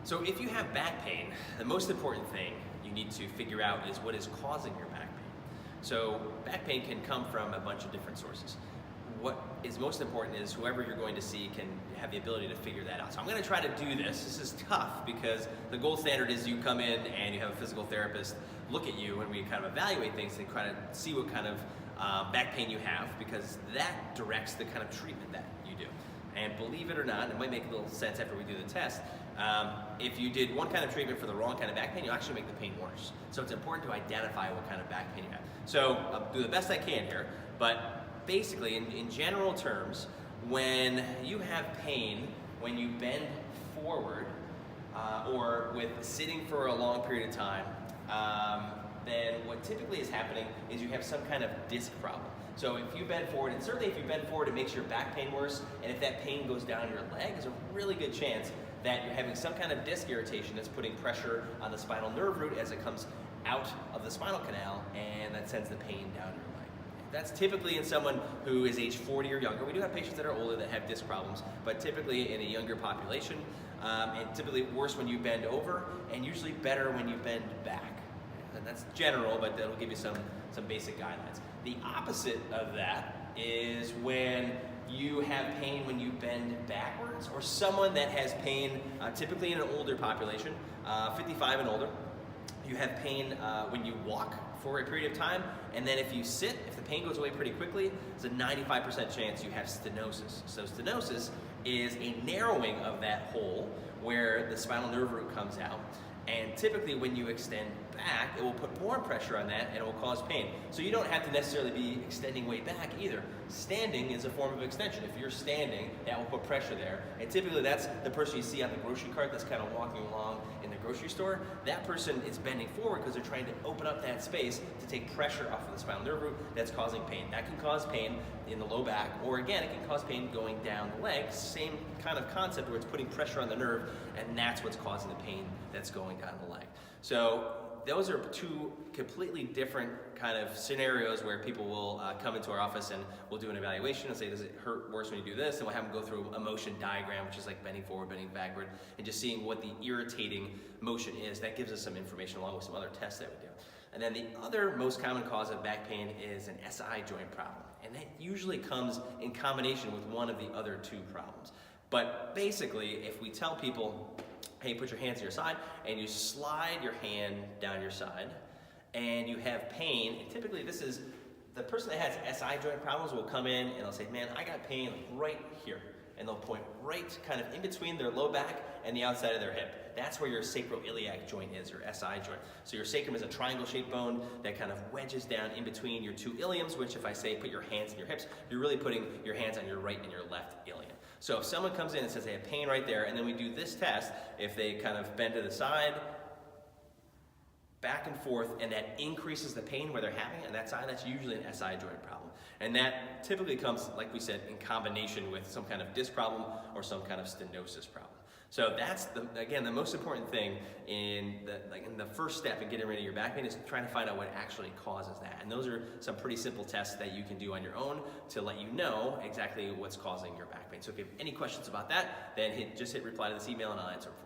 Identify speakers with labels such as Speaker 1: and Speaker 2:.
Speaker 1: So if you have back pain, the most important thing you need to figure out is what is causing your back pain. So back pain can come from a bunch of different sources. What is most important is whoever you're going to see can have the ability to figure that out. So I'm going to try to do this. This is tough because the gold standard is you come in and you have a physical therapist look at you and we kind of evaluate things and kind of see what kind of back pain you have, because that directs the kind of treatment that you do. And believe it or not, it might make a little sense after we do the test, if you did one kind of treatment for the wrong kind of back pain, you'll actually make the pain worse. So it's important to identify what kind of back pain you have. So I'll do the best I can here, but basically in general terms, when you have pain, when you bend forward, or with sitting for a long period of time, then what typically is happening is you have some kind of disc problem. So if you bend forward, and certainly if you bend forward, it makes your back pain worse, and if that pain goes down your leg, there's a really good chance that you're having some kind of disc irritation that's putting pressure on the spinal nerve root as it comes out of the spinal canal, and that sends the pain down your leg. That's typically in someone who is age 40 or younger. We do have patients that are older that have disc problems, but typically in a younger population, and typically worse when you bend over, and usually better when you bend back. And that's general, but that'll give you some basic guidelines. The opposite of that is when you have pain when you bend backwards, or someone that has pain, typically in an older population, 55 and older. You have pain when you walk for a period of time, and then if you sit, if the pain goes away pretty quickly, there's a 95% chance you have stenosis. So stenosis is a narrowing of that hole where the spinal nerve root comes out. And typically when you extend back, it will put more pressure on that and it will cause pain. So you don't have to necessarily be extending way back either. Standing is a form of extension. If you're standing, that will put pressure there. And typically that's the person you see on the grocery cart that's kind of walking along in the grocery store. That person is bending forward because they're trying to open up that space to take pressure off of the spinal nerve root that's causing pain. That can cause pain in the low back, or again, it can cause pain going down the leg. Same kind of concept where it's putting pressure on the nerve, and that's what's causing the pain that's going down the leg. So those are two completely different kind of scenarios where people will come into our office and we'll do an evaluation and say, does it hurt worse when you do this? And we'll have them go through a motion diagram, which is like bending forward, bending backward, and just seeing what the irritating motion is. That gives us some information along with some other tests that we do. And then the other most common cause of back pain is an SI joint problem. And that usually comes in combination with one of the other two problems. But basically, if we tell people, hey, put your hands to your side, and you slide your hand down your side, and you have pain, and typically this is, the person that has SI joint problems will come in and they'll say, man, I got pain right here. And they'll point right kind of in between their low back and the outside of their hip. That's where your sacroiliac joint is, your SI joint. So your sacrum is a triangle-shaped bone that kind of wedges down in between your two iliums, which if I say put your hands in your hips, you're really putting your hands on your right and your left ilium. So if someone comes in and says they have pain right there, and then we do this test, if they kind of bend to the side, back and forth, and that increases the pain where they're having it on that side, that's usually an SI joint problem. And that typically comes, like we said, in combination with some kind of disc problem or some kind of stenosis problem. So that's, again, the most important thing in the first step in getting rid of your back pain is trying to find out what actually causes that. And those are some pretty simple tests that you can do on your own to let you know exactly what's causing your back pain. So if you have any questions about that, then just hit reply to this email and I'll answer them for you.